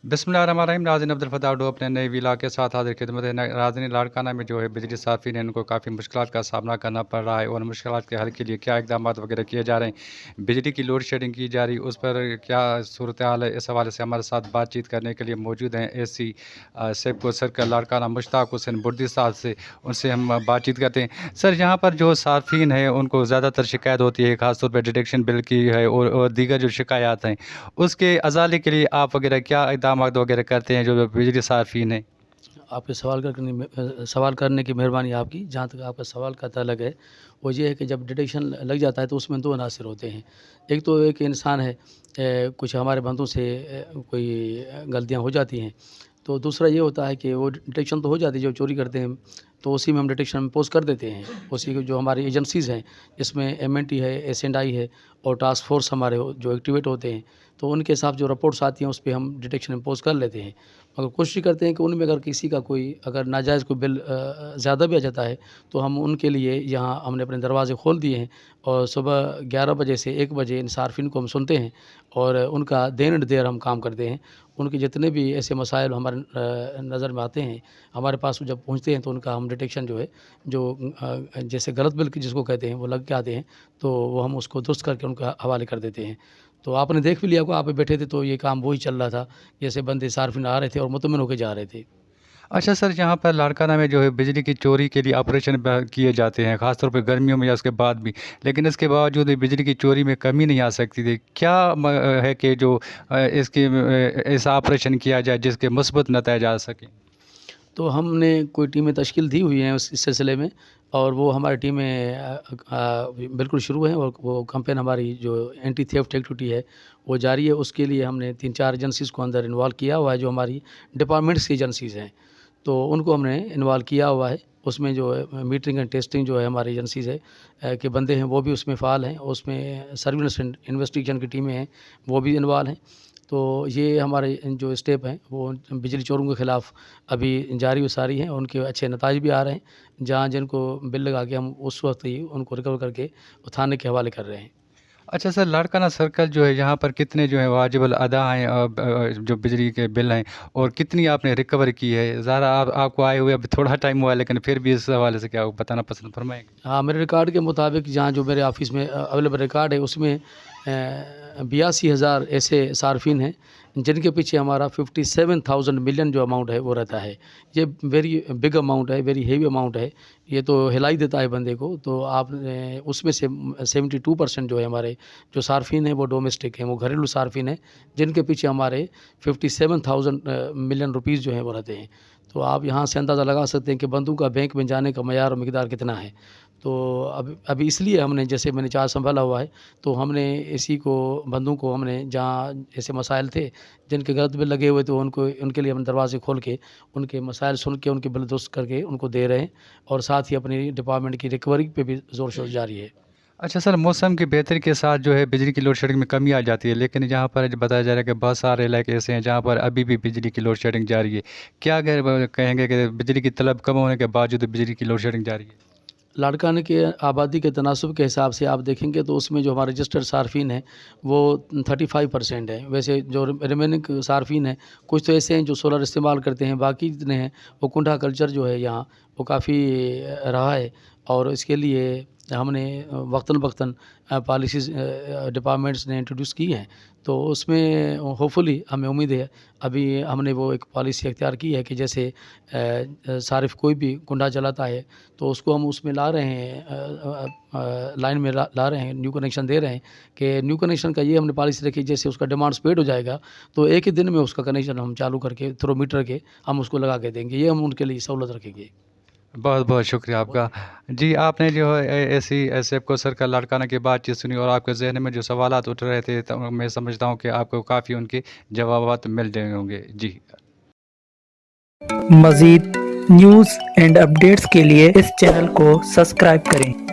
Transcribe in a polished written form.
बिस्मिल्लाहिर्रहमानिर्रहीम। नाज़रीन, Abdul Fattah dough अपने नए विला के साथ हाजिर खिदमत है। नाज़रीन, लाड़काना में जो है बिजली साफ़ीन है, उनको काफ़ी मुश्किलात का सामना करना पड़ रहा है और मुश्किलात के हल के लिए क्या इक़दाम वगैरह किए जा रहे हैं, बिजली की लोड शेडिंग की जा रही, उस पर क्या सूरत हाल है, इस हवाले से हमारे साथ बातचीत करने के लिए मौजूद हैं AC सेबको सर्कल लाड़काना मुश्ताक हुसैन बुर्दी साहब से। उनसे हम बातचीत करते हैं। सर, यहाँ पर जो साफ़ीन है उनको ज़्यादातर शिकायत होती है, ख़ासतौर पर डिडक्शन बिल की है और दीगर जो शिकायत हैं, उसके अज़ाले के लिए आप वगैरह क्या इक़दाम वगैरह करते हैं जो बिजली साफ़ीन है? आपके सवाल करने की मेहरबानी आपकी। जहाँ तक आपका सवाल का ताल्लुक है, वो ये है कि जब डिटेक्शन लग जाता है तो उसमें दो अनासर होते हैं। एक तो एक इंसान है, कुछ हमारे बंदों से कोई गलतियाँ हो जाती हैं, तो दूसरा ये होता है कि वो डिटेक्शन तो हो जाती है, जो चोरी करते हैं तो उसी में हम डिटेक्शन पोस्ट कर देते हैं। उसी को जो हमारी एजेंसीज़ हैं, इसमें MNT है, SNI है और टास्क फोर्स हमारे जो एक्टिवेट होते हैं, तो उनके साथ जो रिपोर्ट्स आती हैं उस पे हम डिटेक्शन इम्पोज कर लेते हैं। मगर कोशिश करते हैं कि उनमें अगर किसी का कोई अगर नाजायज़ कोई बिल ज़्यादा भी आ जाता है तो हम उनके लिए यहाँ हमने अपने दरवाज़े खोल दिए हैं और सुबह 11 बजे से 1 बजे इन सार्फिन को हम सुनते हैं और उनका देर देर हम काम करते हैं। उनके जितने भी ऐसे मसाइल हमारे नज़र में आते हैं, हमारे पास जब पहुँचते हैं तो उनका हम डिटेक्शन जो है, जो जैसे गलत बिल जिसको कहते हैं वो लग के आते हैं, तो वो हम उसको दुरुस्त करके उनका हवाले कर देते हैं। तो आपने देख भी लिया, को आप बैठे थे तो ये काम वही चल रहा था, जैसे बंदे सार्फिन आ रहे थे और मुतमिन होकर जा रहे थे। अच्छा सर, यहाँ पर लाड़काना में जो है बिजली की चोरी के लिए ऑपरेशन किए जाते हैं, ख़ासतौर पे गर्मियों में या उसके बाद भी, लेकिन इसके बावजूद भी बिजली की चोरी में कमी नहीं आ सकती थी। क्या है कि जो इसकी ऐसा ऑपरेशन किया जाए जिसके मुस्बत नतीजे आ सकें? तो हमने कोई टीमें तश्कील दी हुई हैं इस सिलसिले में, और वो हमारी टीमें बिल्कुल शुरू हैं और वो कैंपेन हमारी जो एंटी थेफ्ट एक्टिविटी है वो जारी है। उसके लिए हमने 3-4 एजेंसीज़ को अंदर इन्वॉल्व किया हुआ है, जो हमारी डिपार्टमेंट्स की एजेंसीज़ हैं, तो उनको हमने इन्वॉल्व किया हुआ है। उसमें जो है मीटरिंग एंड टेस्टिंग जो है हमारी एजेंसीज़ है के बंदे हैं, वो भी उसमें फ़ाल हैं। उसमें सर्विलेंस इन्वेस्टिगेशन की टीमें हैं, वो भी इन्वॉल्व हैं। तो ये हमारे जो स्टेप हैं वो बिजली चोरों के ख़िलाफ़ अभी जारी व सारी हैं, उनके अच्छे नताइज भी आ रहे हैं। जहाँ जिनको बिल लगा के हम उस वक्त ही उनको रिकवर करके थाने के हवाले कर रहे हैं। अच्छा सर, लाड़काना सर्कल जो है यहाँ पर कितने जो है वाजिबल अदा हैं जो बिजली के बिल हैं, और कितनी आपने रिकवर की है? ज़रा आपको आए हुए अभी थोड़ा टाइम हुआ है, लेकिन फिर भी इस हवाले से क्या बताना पसंद फरमाएंगे? हाँ, मेरे रिकॉर्ड के मुताबिक जहाँ जो मेरे ऑफ़िस में अवेलेबल रिकॉर्ड है उसमें 82,000 ऐसे सार्फिन हैं जिनके पीछे हमारा 57,000 मिलियन जो अमाउंट है वो रहता है। ये वेरी बिग अमाउंट है, वेरी हेवी अमाउंट है, ये तो हिला ही देता है बंदे को। तो आप उसमें से 72% जो है हमारे जो सार्फिन हैं वो डोमेस्टिक हैं, वो घरेलू सार्फिन हैं, जिनके पीछे हमारे 57,000 मिलियन रुपीज़ जो हैं वो रहते हैं। तो आप यहाँ से अंदाज़ा लगा सकते हैं कि बंदों का बैंक में जाने का मयार और मिक़दार कितना है। तो अभी इसलिए हमने, जैसे मैंने चार्ज संभाला हुआ है, तो हमने इसी को बंदों को हमने जहाँ ऐसे मसाइल थे जिनके गलत बिल लगे हुए, तो उनके लिए हम दरवाजे खोल के उनके मसाइल सुन के उनके बिल दुरुस्त करके उनको दे रहे हैं, और साथ ही अपनी डिपार्टमेंट की रिकवरी पे भी ज़ोर शोर जारी है। अच्छा सर, मौसम की बेहतरी के साथ जो है बिजली की लोड शेडिंग में कमी आ जाती है, लेकिन यहाँ पर जो बताया जा रहा है कि बहुत सारे इलाके ऐसे हैं जहाँ पर अभी भी बिजली की लोड शेडिंग जारी है। क्या अगर कहेंगे कि बिजली की तलब कम होने के बावजूद बिजली की लोड शेडिंग जारी है? लाड़काना के आबादी के तनासब के हिसाब से आप देखेंगे तो उसमें जो हमारे रजिस्टर्ड सार्फिन हैं वो 35% है। वैसे जो रिमेनिंग सार्फिन हैं, कुछ तो ऐसे हैं जो सोलर इस्तेमाल करते हैं, बाकी जितने हैं वो कुंडा कल्चर जो है यहाँ वो काफ़ी रहा है, और इसके लिए हमने वक्तन पॉलिसीज़ डिपार्टमेंट्स ने इंट्रोड्यूस की हैं। तो उसमें होपफुली हमें उम्मीद है, अभी हमने वो एक पॉलिसी अख्तियार की है कि जैसे सारिफ कोई भी कुंडा चलाता है तो उसको हम उसमें ला रहे हैं, लाइन में ला रहे हैं, न्यू कनेक्शन दे रहे हैं। कि न्यू कनेक्शन का ये हमने पॉलिसी रखी, जैसे उसका डिमांड स्पेड हो जाएगा तो एक ही दिन में उसका कनेक्शन हम चालू करके थ्रू मीटर के हम उसको लगा के देंगे। ये हम उनके लिए सहूलत रखेंगे। बहुत बहुत शुक्रिया आपका। जी, आपने जो है ऐसी सेबको सर्कल लाड़काना की बातचीत सुनी और आपके जहन में जो सवालात उठ रहे थे, तो मैं समझता हूँ कि आपको काफ़ी उनके जवाबात मिल गए होंगे। जी। मज़ीद न्यूज़ एंड अपडेट्स के लिए इस चैनल को सब्सक्राइब करें।